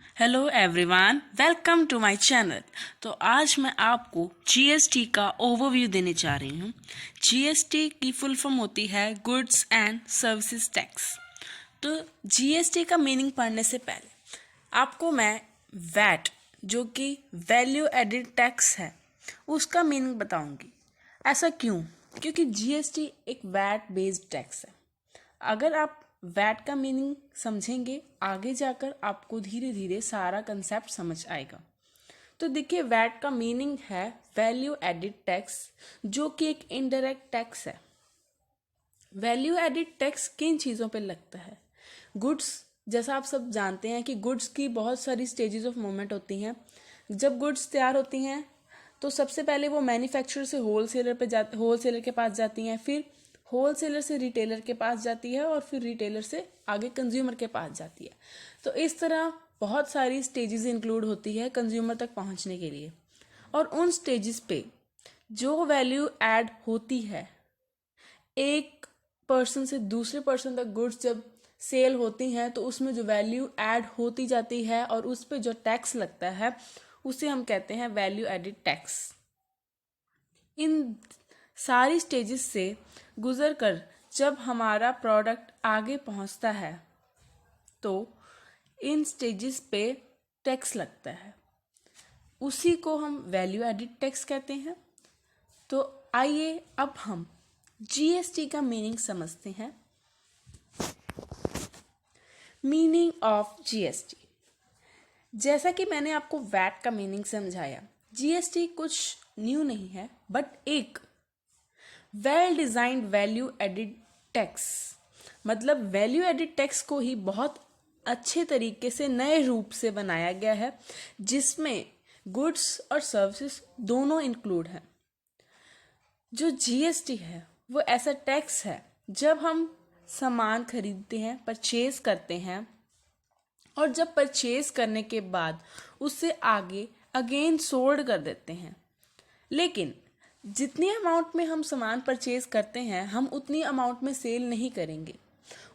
Hello everyone, welcome to my channel. तो आज मैं आपको जीएसटी का ओवरव्यू देने जा रही हूँ। जीएसटी की फुल फॉर्म होती है गुड्स एंड सर्विसेज टैक्स। तो जीएसटी का मीनिंग पढ़ने से पहले आपको मैं वैट, जो कि वैल्यू एडिड टैक्स है, उसका मीनिंग बताऊंगी। ऐसा क्यों? क्योंकि जीएसटी एक वैट बेस्ड टैक्स है। अगर आप वैट का मीनिंग समझेंगे, आगे जाकर आपको धीरे धीरे सारा कंसेप्ट समझ आएगा। तो देखिए, वैट का मीनिंग है वैल्यू एडिड टैक्स, जो कि एक इनडायरेक्ट टैक्स है। वैल्यू एडिड टैक्स किन चीज़ों पे लगता है? गुड्स, जैसा आप सब जानते हैं कि गुड्स की बहुत सारी स्टेजेस ऑफ मूवमेंट होती हैं। जब गुड्स तैयार होती हैं तो सबसे पहले वो मैन्युफैक्चरर से होलसेलर के पास जाती हैं, फिर होलसेलर से रिटेलर के पास जाती है और फिर रिटेलर से आगे कंज्यूमर के पास जाती है। तो इस तरह बहुत सारी स्टेजेस इंक्लूड होती है कंज्यूमर तक पहुंचने के लिए। और उन स्टेजेस पे जो वैल्यू ऐड होती है, एक पर्सन से दूसरे पर्सन तक गुड्स जब सेल होती हैं तो उसमें जो वैल्यू ऐड होती जाती है और उस पर जो टैक्स लगता है, उसे हम कहते हैं वैल्यू एडिड टैक्स। इन सारी स्टेजेस से गुजर कर जब हमारा प्रोडक्ट आगे पहुंचता है तो इन स्टेजेस पे टैक्स लगता है, उसी को हम वैल्यू एडिड टैक्स कहते हैं। तो आइए अब हम जीएसटी का मीनिंग समझते हैं। मीनिंग ऑफ जीएसटी, जैसा कि मैंने आपको वैट का मीनिंग समझाया, जीएसटी कुछ न्यू नहीं है, बट एक well designed value added tax. मतलब वैल्यू एडिड टैक्स को ही बहुत अच्छे तरीके से नए रूप से बनाया गया है, जिसमें गुड्स और सर्विसेज दोनों इंक्लूड हैं। जो जीएसटी है वो ऐसा टैक्स है जब हम सामान खरीदते हैं, परचेज करते हैं, और जब परचेज करने के बाद उससे आगे अगेन सोल्ड कर देते हैं। लेकिन जितनी अमाउंट में हम सामान परचेज करते हैं, हम उतनी अमाउंट में सेल नहीं करेंगे।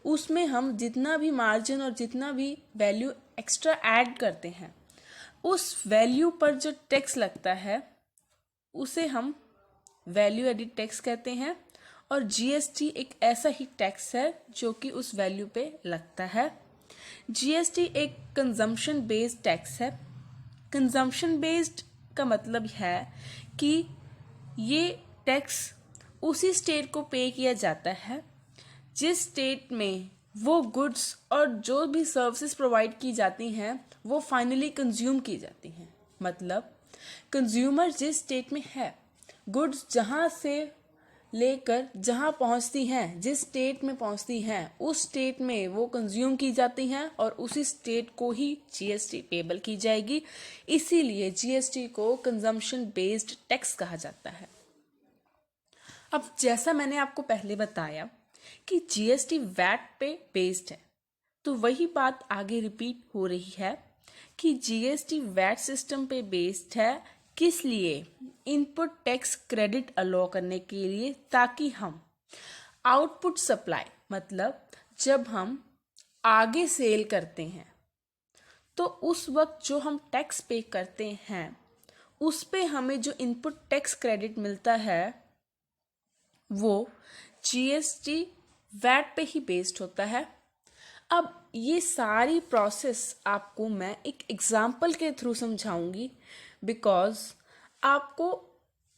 उसमें हम जितना भी मार्जिन और जितना भी वैल्यू एक्स्ट्रा ऐड करते हैं, उस वैल्यू पर जो टैक्स लगता है उसे हम वैल्यू एडिड टैक्स कहते हैं। और जीएसटी एक ऐसा ही टैक्स है जो कि उस वैल्यू पे लगता है। जीएसटी एक कंजम्पशन बेस्ड टैक्स है। कंजम्पशन बेस्ड का मतलब है कि ये टैक्स उसी स्टेट को पे किया जाता है जिस स्टेट में वो गुड्स और जो भी सर्विसेज प्रोवाइड की जाती हैं वो फाइनली कंज्यूम की जाती हैं। मतलब कंज्यूमर जिस स्टेट में है, गुड्स जहाँ से लेकर जहाँ पहुँचती हैं, जिस स्टेट में पहुँचती हैं, उस स्टेट में वो कंज्यूम की जाती हैं और उसी स्टेट को ही जीएसटी पेबल की जाएगी। इसीलिए जीएसटी को कंजम्पशन बेस्ड टैक्स कहा जाता है। अब जैसा मैंने आपको पहले बताया कि जीएसटी वैट पे बेस्ड है, तो वही बात आगे रिपीट हो रही है कि जीएसटी वैट सिस्टम पे बेस्ड है। किस लिए? इनपुट टैक्स क्रेडिट अलो करने के लिए, ताकि हम आउटपुट सप्लाई, मतलब जब हम आगे सेल करते हैं तो उस वक्त जो हम टैक्स पे करते हैं उस पे हमें जो इनपुट टैक्स क्रेडिट मिलता है वो जीएसटी वैट पे ही बेस्ड होता है। अब ये सारी प्रोसेस आपको मैं एक एग्जाम्पल के थ्रू समझाऊंगी, बिकॉज आपको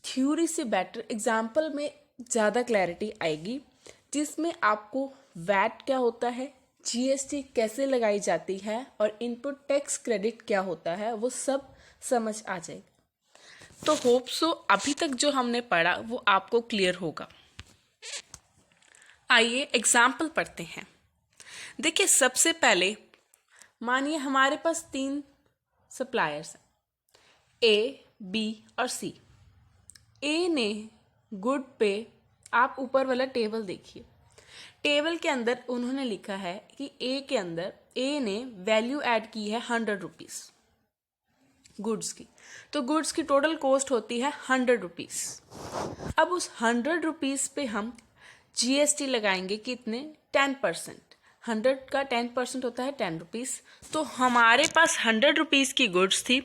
थ्योरी से बेटर एग्जाम्पल में ज़्यादा क्लैरिटी आएगी, जिसमें आपको वैट क्या होता है, जीएसटी कैसे लगाई जाती है और इनपुट टैक्स क्रेडिट क्या होता है, वो सब समझ आ जाएगा। तो होप सो अभी तक जो हमने पढ़ा वो आपको क्लियर होगा। आइए एग्जाम्पल पढ़ते हैं। देखिए, सबसे पहले मानिए हमारे पास 3 सप्लायर्स हैं, ए, बी और सी। ए ने गुड पे, आप ऊपर वाला टेबल देखिए, टेबल के अंदर उन्होंने लिखा है कि ए ने वैल्यू ऐड की है 100 रुपीज़ गुड्स की। तो गुड्स की टोटल कॉस्ट होती है 100 रुपीज़। अब उस 100 रुपीज़ पे हम जीएसटी लगाएंगे कितने? 10%। 100 का 10% होता है 10 रुपीज़। तो हमारे पास 100 रुपीज़ की गुड्स थी,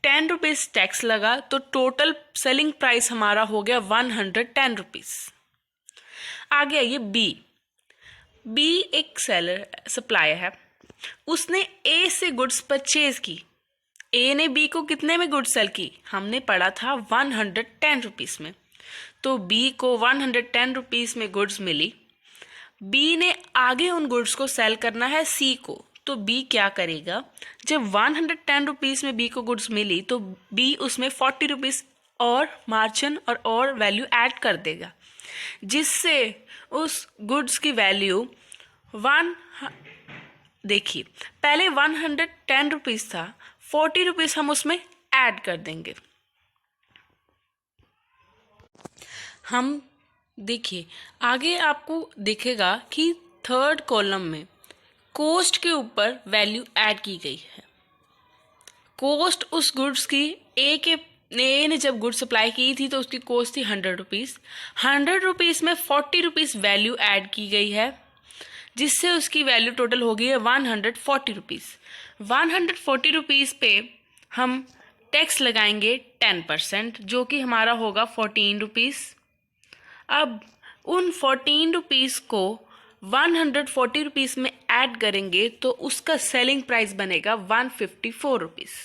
10 रुपीज़ टैक्स लगा, तो टोटल सेलिंग प्राइस हमारा हो गया 110 रुपीज़। आगे आइए बी। बी एक सेलर सप्लायर है, उसने ए से गुड्स परचेज की। ए ने बी को कितने में गुड्स सेल की? हमने पढ़ा था 110 रुपीज़ में। तो बी को 110 रुपीज़ में गुड्स मिली। बी ने आगे उन गुड्स को सेल करना है सी को। तो बी क्या करेगा? जब 110 रुपीज़ में बी को गुड्स मिली तो बी उसमें 40 रुपीज़ और मार्जिन और वैल्यू ऐड कर देगा, जिससे उस गुड्स की वैल्यू देखिए पहले 110 रुपीज़ था, 40 रुपीज़ हम उसमें ऐड कर देंगे। हम देखिए आगे आपको दिखेगा कि थर्ड कॉलम में कॉस्ट के ऊपर वैल्यू ऐड की गई है। कॉस्ट उस गुड्स की ए ने जब गुड्स सप्लाई की थी तो उसकी कॉस्ट थी 100 रुपीज़। 100 रुपीज़ में 40 रुपीज़ वैल्यू ऐड की गई है, जिससे उसकी वैल्यू टोटल हो गई है 140 रुपीज़। 140 रुपीज़ पे हम टैक्स लगाएंगे 10%, जो कि हमारा होगा 14 रुपीज़। अब उन 14 रुपीज़ को 140 रुपीज़ में ऐड करेंगे तो उसका सेलिंग प्राइस बनेगा 154 रुपीज़।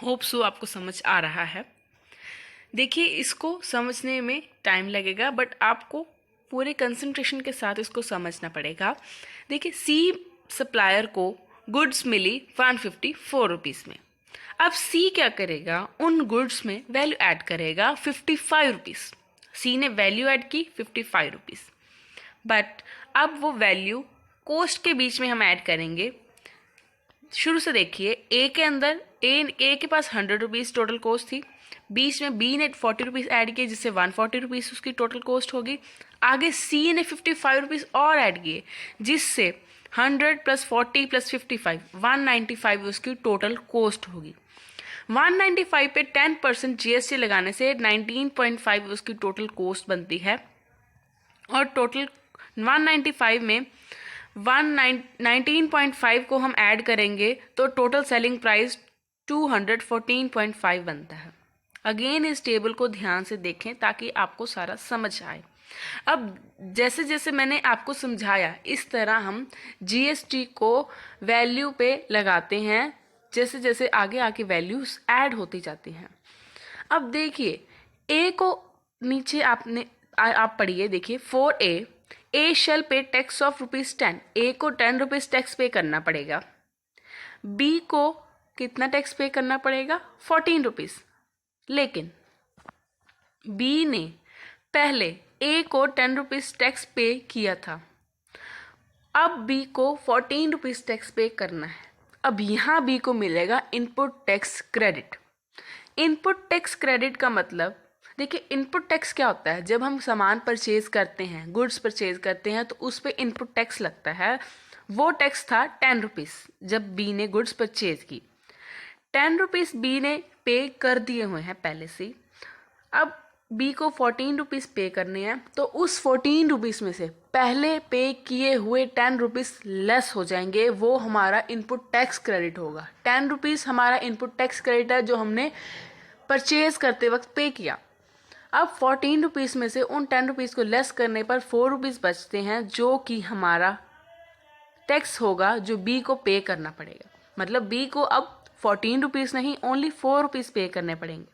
होप सो आपको समझ आ रहा है। देखिए इसको समझने में टाइम लगेगा, बट आपको पूरे कंसंट्रेशन के साथ इसको समझना पड़ेगा। देखिए सी सप्लायर को गुड्स मिली 154 रुपीज़ में। अब सी क्या करेगा? उन गुड्स में वैल्यू ऐड करेगा 55 रुपीज़। सी ने वैल्यू ऐड की 55 रुपीज़, बट अब वो वैल्यू कॉस्ट के बीच में हम ऐड करेंगे। शुरू से देखिए ए के अंदर ए के पास 100 रुपीज़ टोटल कॉस्ट थी, बीच में बी ने 40 रुपीज़ ऐड किए, जिससे 140 रुपीज़ उसकी टोटल कॉस्ट होगी। आगे सी ने 55 रुपीज़ और ऐड किए, जिससे 100 + 40 + 55 195 उसकी टोटल कॉस्ट होगी। 195 पे 10% जीएसटी लगाने से 19.5 उसकी टोटल कॉस्ट बनती है, और टोटल 195 में 19.5 को हम ऐड करेंगे तो टोटल सेलिंग प्राइस 214.5 बनता है। अगेन इस टेबल को ध्यान से देखें ताकि आपको सारा समझ आए। अब जैसे जैसे मैंने आपको समझाया इस तरह हम जीएसटी को वैल्यू पे लगाते हैं, जैसे जैसे आगे आगे वैल्यूज ऐड होती जाती हैं। अब देखिए ए को नीचे आप पढ़िए, देखिए फॉर ए शेल पे टैक्स ऑफ ₹10। ए को 10 रुपीज़ टैक्स पे करना पड़ेगा। बी को कितना टैक्स पे करना पड़ेगा? 14 रुपीज़। लेकिन बी ने पहले ए को 10 रुपीज़ टैक्स पे किया था, अब बी को 14 रुपीज़ टैक्स पे करना है। अब यहाँ बी को मिलेगा input tax credit. Input tax credit का मतलब, देखिए इनपुट टैक्स क्या होता है? जब हम सामान परचेज करते हैं, गुड्स परचेज करते हैं, तो उस पर इनपुट टैक्स लगता है। वो टैक्स था 10 रुपीज़ जब बी ने गुड्स परचेज की। 10 रुपीज़ बी ने पे कर दिए हुए हैं पहले से। अब बी को 14 रुपीज़ पे करने हैं, तो उस 14 रुपीज़ में से पहले पे किए हुए 10 रुपीज़ लेस हो जाएंगे, वो हमारा इनपुट टैक्स क्रेडिट होगा। 10 रुपीज़ हमारा इनपुट टैक्स क्रेडिट है जो हमने परचेज करते वक्त पे किया। अब 14 रुपीज़ में से उन 10 रुपीज़ को लेस करने पर 4 रुपीज़ बचते हैं, जो कि हमारा टैक्स होगा जो बी को पे करना पड़ेगा। मतलब बी को अब 14 रुपीज़ नहीं, ओनली 4 रुपीज़ पे करने पड़ेंगे।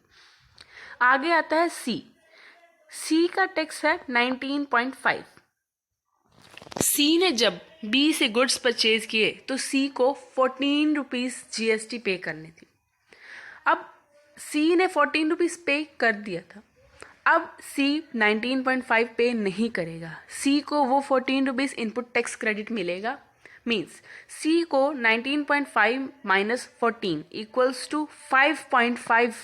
आगे आता है सी का टैक्स है 19.5। सी ने जब बी से गुड्स परचेज किए तो सी को 14 रुपीज़ जीएसटी पे करनी थी। अब सी ने 14 रुपीज़ पे कर दिया था, अब सी 19.5 पे नहीं करेगा। सी को वो 14 रुपीज़ इनपुट टैक्स क्रेडिट मिलेगा। मीन्स सी को 19.5 माइनस 14 इक्वल्स टू 5.5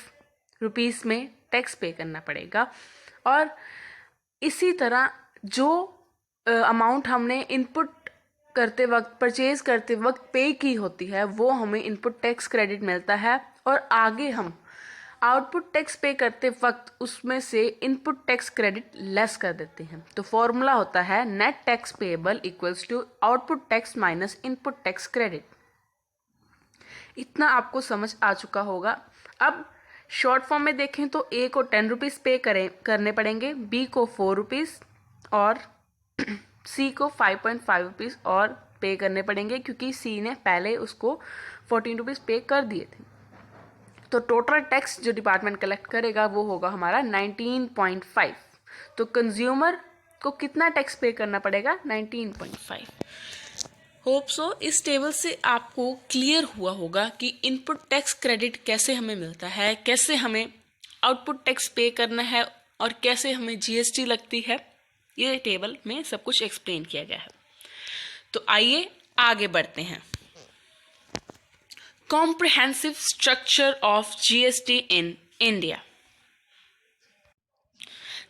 रुपीज़ में टैक्स पे करना पड़ेगा। और इसी तरह जो अमाउंट हमने इनपुट करते वक्त, परचेज करते वक्त पे की होती है, वो हमें इनपुट टैक्स क्रेडिट मिलता है। और आगे हम आउटपुट टैक्स पे करते वक्त उसमें से इनपुट टैक्स क्रेडिट लेस कर देते हैं। तो फॉर्मूला होता है net tax payable equals to output tax minus input tax credit. इतना आपको समझ आ चुका होगा। अब शॉर्ट फॉर्म में देखें तो ए को 10 रुपीज़ पे करने पड़ेंगे, बी को 4 रुपीज़ और सी को 5.5 रुपीज़ और पे करने पड़ेंगे, क्योंकि सी ने पहले उसको 14 रुपीज़ पे कर दिए थे। तो टोटल टैक्स जो डिपार्टमेंट कलेक्ट करेगा वो होगा हमारा 19.5। तो कंज्यूमर को कितना टैक्स पे करना पड़ेगा? 19.5। होप सो इस टेबल से आपको क्लियर हुआ होगा कि इनपुट टैक्स क्रेडिट कैसे हमें मिलता है, कैसे हमें आउटपुट टैक्स पे करना है और कैसे हमें जीएसटी लगती है। ये टेबल में सब कुछ एक्सप्लेन किया गया है। तो आइए आगे बढ़ते हैं। Comprehensive structure of GST in India.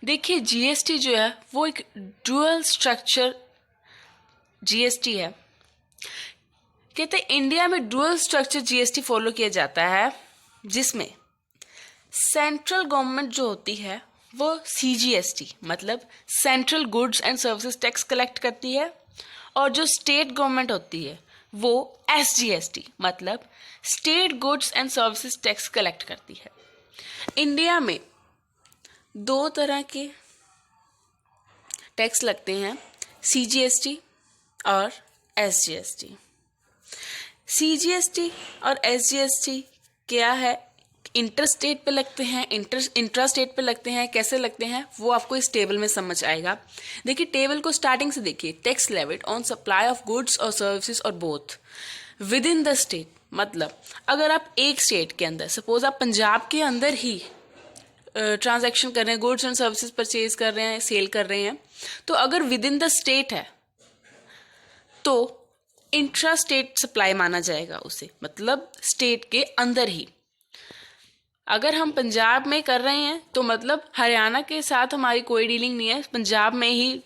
देखिए जीएसटी जो है वो एक डुअल स्ट्रक्चर जीएसटी है। कहते हैं इंडिया में डुअल स्ट्रक्चर जीएसटी फॉलो किया जाता है, जिसमें सेंट्रल गवर्नमेंट जो होती है वो सीजीएसटी मतलब central goods and services tax collect करती है, और जो स्टेट गवर्नमेंट होती है वो एसजीएसटी मतलब state goods and services tax collect करती है। इंडिया में दो तरह के टैक्स लगते हैं, सीजीएसटी और एसजीएसटी। सीजीएसटी और एसजीएसटी क्या है? इंटर स्टेट पे लगते हैं, इंट्रा स्टेट पे लगते हैं। कैसे लगते हैं वो आपको इस टेबल में समझ आएगा। देखिए टेबल को स्टार्टिंग से देखिए। Tax levied on supply of goods और सर्विसेज और both with in the state, मतलब अगर आप एक स्टेट के अंदर, सपोज आप पंजाब के अंदर ही ट्रांजैक्शन कर रहे हैं, गुड्स एंड सर्विसेज परचेज कर रहे हैं, सेल कर रहे हैं, तो अगर विद इन द स्टेट है तो इंट्रा स्टेट सप्लाई माना जाएगा उसे, मतलब स्टेट के अंदर ही। अगर हम पंजाब में कर रहे हैं तो मतलब हरियाणा के साथ हमारी कोई डीलिंग नहीं है, पंजाब में ही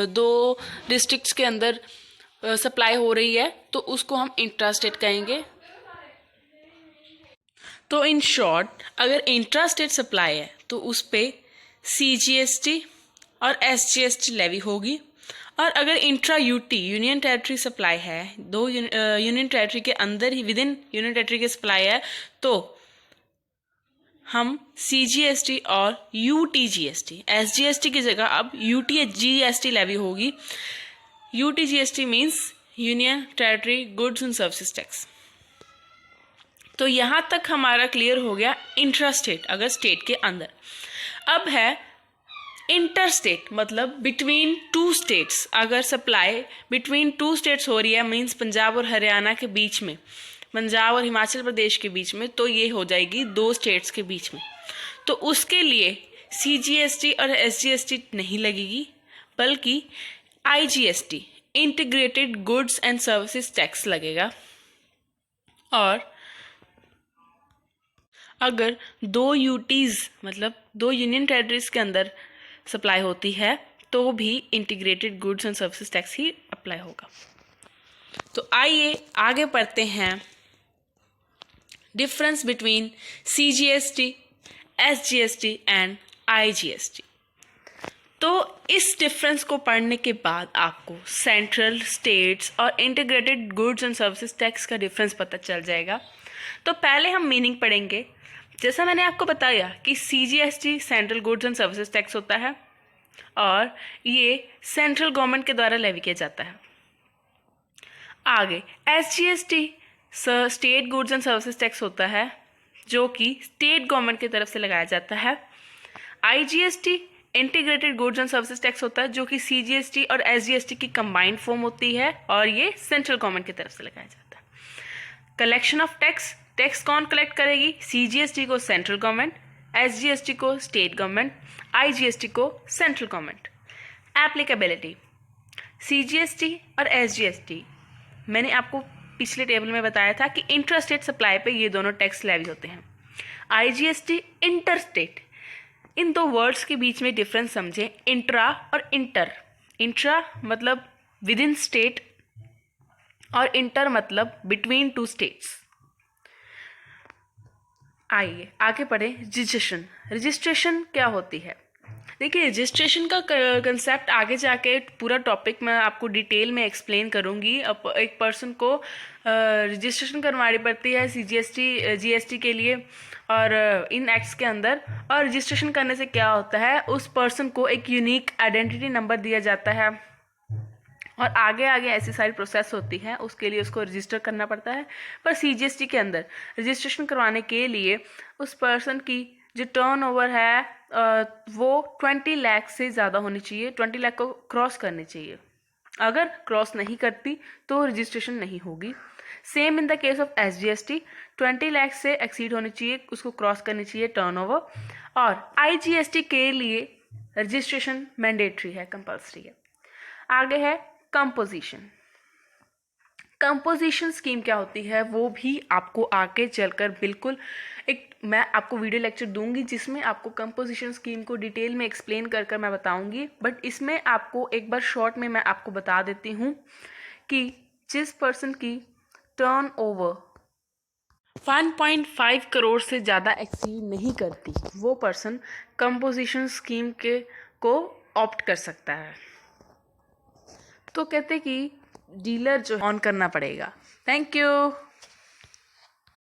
दो डिस्ट्रिक्ट्स के अंदर सप्लाई हो रही है, तो उसको हम इंट्रा स्टेट कहेंगे। तो इन शॉर्ट अगर इंट्रा स्टेट सप्लाई है तो उस पर सीजीएसटी और एसजीएसटी लेवी होगी, और अगर intra UT union territory supply है, दो यूनियन टेरिटरी के अंदर ही विद इन यूनियन टेरिटरी के सप्लाई है, तो हम सीजीएसटी और यूटीजीएसटी, एसजीएसटी की जगह अब यूटीजीएसटी लेवी होगी। UTGST means union territory goods and services tax. तो यहाँ तक हमारा क्लियर हो गया इंट्रा स्टेट अगर स्टेट के अंदर। अब है इंटर स्टेट मतलब बिटवीन टू स्टेट्स। अगर सप्लाई बिटवीन टू स्टेट्स हो रही है, मीन्स पंजाब और हरियाणा के बीच में, पंजाब और हिमाचल प्रदेश के बीच में, तो ये हो जाएगी दो स्टेट्स के बीच में। तो उसके लिए सीजीएसटी और एसजीएसटी नहीं लगेगी, बल्कि IGST integrated goods and services tax लगेगा। और अगर दो यूटीज मतलब दो यूनियन टेरिटरीज के अंदर सप्लाई होती है तो भी integrated goods and services tax he apply होगा। तो आइए आगे पढ़ते हैं difference between CGST, SGST and IGST. तो इस डिफरेंस को पढ़ने के बाद आपको सेंट्रल, स्टेट्स और integrated goods and services tax का डिफरेंस पता चल जाएगा। तो पहले हम मीनिंग पढ़ेंगे। जैसा मैंने आपको बताया कि CGST central goods and services tax होता है और ये सेंट्रल गवर्नमेंट के द्वारा लेवी किया जाता है। आगे SGST state goods and services tax होता है जो कि स्टेट गवर्नमेंट की तरफ से लगाया जाता है। IGST integrated goods and services tax होता है जो कि सीजीएसटी और एसजीएसटी की कंबाइंड फॉर्म होती है और ये सेंट्रल गवर्नमेंट की तरफ से लगाया जाता है। कलेक्शन ऑफ टैक्स, टैक्स कौन कलेक्ट करेगी? सीजीएसटी को सेंट्रल गवर्नमेंट, एसजीएसटी को स्टेट गवर्नमेंट, आईजीएसटी को सेंट्रल गवर्नमेंट। एप्लीकेबिलिटी, सीजीएसटी और एसजीएसटी मैंने आपको पिछले टेबल में बताया था कि इंट्रा स्टेट सप्लाई पे ये दोनों टैक्स लेवी होते हैं। IGST inter state. इन दो वर्ड्स के बीच में डिफरेंस समझें, इंट्रा और इंटर। इंट्रा मतलब विद इन स्टेट और इंटर मतलब बिटवीन टू स्टेट्स। आइए आगे बढ़े। रजिस्ट्रेशन। रजिस्ट्रेशन क्या होती है? देखिए, रजिस्ट्रेशन का कंसेप्ट आगे जाके पूरा टॉपिक मैं आपको डिटेल में एक्सप्लेन करूँगी। अब एक पर्सन को रजिस्ट्रेशन करवानी पड़ती है जीएसटी के लिए और इन एक्ट्स के अंदर। और रजिस्ट्रेशन करने से क्या होता है, उस पर्सन को एक यूनिक आइडेंटिटी नंबर दिया जाता है और आगे आगे ऐसी सारी प्रोसेस होती है, उसके लिए उसको रजिस्टर करना पड़ता है। पर सीजीएसटी के अंदर रजिस्ट्रेशन करवाने के लिए उस पर्सन की जो टर्न ओवर है वो 20 लाख से ज़्यादा होनी चाहिए, 20 लाख को क्रॉस करनी चाहिए। अगर क्रॉस नहीं करती तो रजिस्ट्रेशन नहीं होगी। Same in the case of SGST, 20 lakh से एक्सीड होनी चाहिए, उसको क्रॉस करनी चाहिए टर्नओवर। और आईजीएसटी के लिए रजिस्ट्रेशन मैंडेटरी है, कंपल्सरी है। आगे है कंपोजिशन। कंपोजिशन स्कीम क्या होती है वो भी आपको आगे चलकर बिल्कुल मैं आपको वीडियो लेक्चर दूंगी जिसमें आपको कंपोजिशन स्कीम को डिटेल में एक्सप्लेन कर मैं बताऊंगी। बट इसमें आपको एक बार शॉर्ट में मैं आपको बता देती हूँ कि जिस पर्सन की टर्न ओवर 1.5 करोड़ से ज़्यादा एक्सीड नहीं करती वो पर्सन कंपोजिशन स्कीम को ऑप्ट कर सकता है। तो कहते कि डीलर जो ऑन करना पड़ेगा। Thank you.